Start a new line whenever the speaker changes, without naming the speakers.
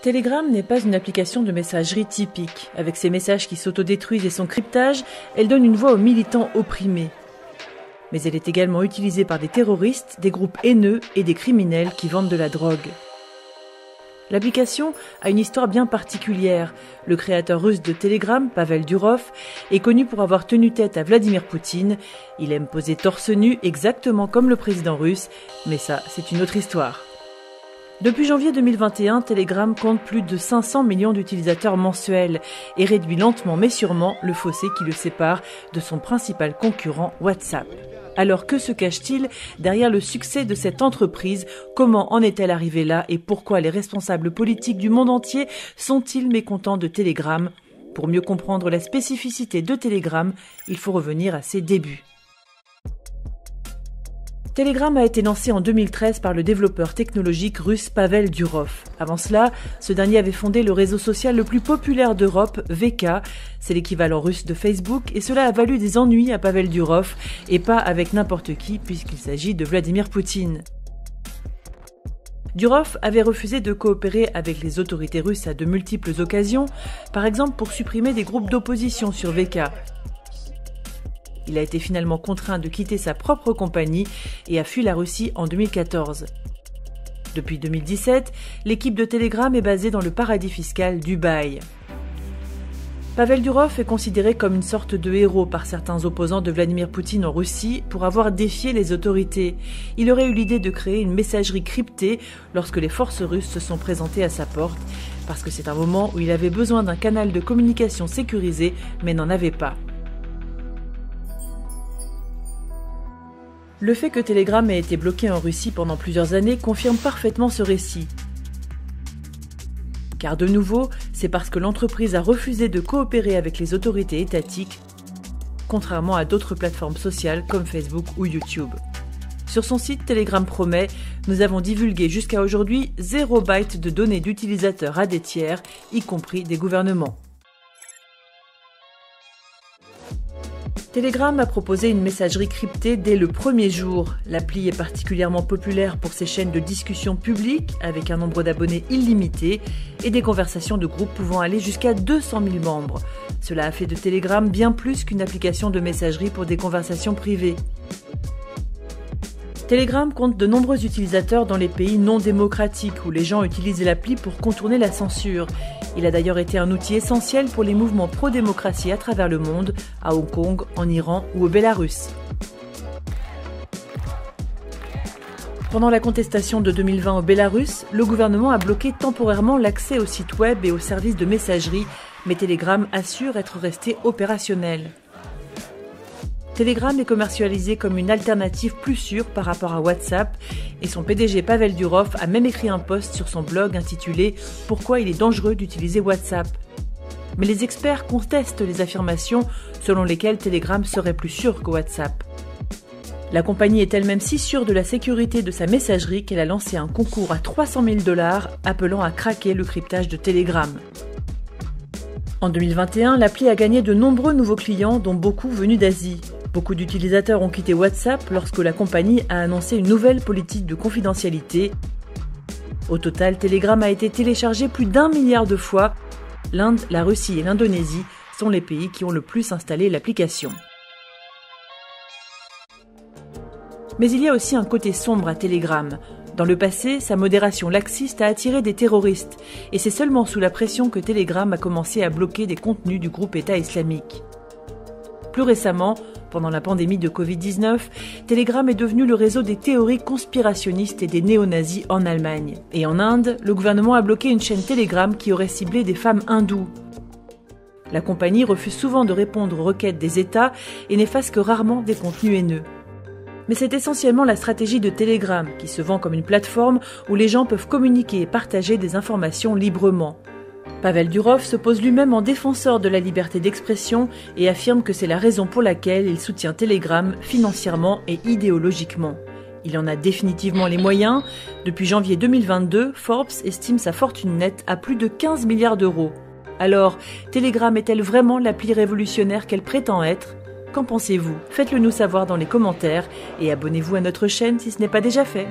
Telegram n'est pas une application de messagerie typique. Avec ses messages qui s'autodétruisent et son cryptage, elle donne une voix aux militants opprimés. Mais elle est également utilisée par des terroristes, des groupes haineux et des criminels qui vendent de la drogue. L'application a une histoire bien particulière. Le créateur russe de Telegram, Pavel Durov, est connu pour avoir tenu tête à Vladimir Poutine. Il aime poser torse nu exactement comme le président russe, mais ça, c'est une autre histoire. Depuis janvier 2021, Telegram compte plus de 500 millions d'utilisateurs mensuels et réduit lentement mais sûrement le fossé qui le sépare de son principal concurrent WhatsApp. Alors que se cache-t-il derrière le succès de cette entreprise? Comment en est-elle arrivée là et pourquoi les responsables politiques du monde entier sont-ils mécontents de Telegram? Pour mieux comprendre la spécificité de Telegram, il faut revenir à ses débuts. Telegram a été lancé en 2013 par le développeur technologique russe Pavel Durov. Avant cela, ce dernier avait fondé le réseau social le plus populaire d'Europe, VK. C'est l'équivalent russe de Facebook et cela a valu des ennuis à Pavel Durov et pas avec n'importe qui puisqu'il s'agit de Vladimir Poutine. Durov avait refusé de coopérer avec les autorités russes à de multiples occasions, par exemple pour supprimer des groupes d'opposition sur VK. Il a été finalement contraint de quitter sa propre compagnie et a fui la Russie en 2014. Depuis 2017, l'équipe de Telegram est basée dans le paradis fiscal Dubaï. Pavel Durov est considéré comme une sorte de héros par certains opposants de Vladimir Poutine en Russie pour avoir défié les autorités. Il aurait eu l'idée de créer une messagerie cryptée lorsque les forces russes se sont présentées à sa porte, parce que c'est un moment où il avait besoin d'un canal de communication sécurisé, mais n'en avait pas. Le fait que Telegram ait été bloqué en Russie pendant plusieurs années confirme parfaitement ce récit. Car de nouveau, c'est parce que l'entreprise a refusé de coopérer avec les autorités étatiques, contrairement à d'autres plateformes sociales comme Facebook ou YouTube. Sur son site, Telegram promet « Nous avons divulgué jusqu'à aujourd'hui 0 byte de données d'utilisateurs à des tiers, y compris des gouvernements ». Telegram a proposé une messagerie cryptée dès le premier jour. L'appli est particulièrement populaire pour ses chaînes de discussion publiques avec un nombre d'abonnés illimité et des conversations de groupe pouvant aller jusqu'à 200 000 membres. Cela a fait de Telegram bien plus qu'une application de messagerie pour des conversations privées. Telegram compte de nombreux utilisateurs dans les pays non démocratiques où les gens utilisent l'appli pour contourner la censure. Il a d'ailleurs été un outil essentiel pour les mouvements pro-démocratie à travers le monde, à Hong Kong, en Iran ou au Bélarus. Pendant la contestation de 2020 au Bélarus, le gouvernement a bloqué temporairement l'accès aux sites web et aux services de messagerie, mais Telegram assure être resté opérationnel. Telegram est commercialisé comme une alternative plus sûre par rapport à WhatsApp et son PDG Pavel Durov a même écrit un post sur son blog intitulé « Pourquoi il est dangereux d'utiliser WhatsApp ». Mais les experts contestent les affirmations selon lesquelles Telegram serait plus sûr que WhatsApp. La compagnie est elle-même si sûre de la sécurité de sa messagerie qu'elle a lancé un concours à 300 000 $ appelant à craquer le cryptage de Telegram. En 2021, l'appli a gagné de nombreux nouveaux clients, dont beaucoup venus d'Asie. Beaucoup d'utilisateurs ont quitté WhatsApp lorsque la compagnie a annoncé une nouvelle politique de confidentialité. Au total, Telegram a été téléchargé plus d'1 milliard de fois. L'Inde, la Russie et l'Indonésie sont les pays qui ont le plus installé l'application. Mais il y a aussi un côté sombre à Telegram. Dans le passé, sa modération laxiste a attiré des terroristes, et c'est seulement sous la pression que Telegram a commencé à bloquer des contenus du groupe État islamique. Plus récemment, pendant la pandémie de Covid-19, Telegram est devenu le réseau des théories conspirationnistes et des néo-nazis en Allemagne. Et en Inde, le gouvernement a bloqué une chaîne Telegram qui aurait ciblé des femmes hindoues. La compagnie refuse souvent de répondre aux requêtes des États et n'efface que rarement des contenus haineux. Mais c'est essentiellement la stratégie de Telegram qui se vend comme une plateforme où les gens peuvent communiquer et partager des informations librement. Pavel Durov se pose lui-même en défenseur de la liberté d'expression et affirme que c'est la raison pour laquelle il soutient Telegram financièrement et idéologiquement. Il en a définitivement les moyens. Depuis janvier 2022, Forbes estime sa fortune nette à plus de 15 milliards d'euros. Alors, Telegram est-elle vraiment l'appli révolutionnaire qu'elle prétend être ? Qu'en pensez-vous ? Faites-le nous savoir dans les commentaires et abonnez-vous à notre chaîne si ce n'est pas déjà fait.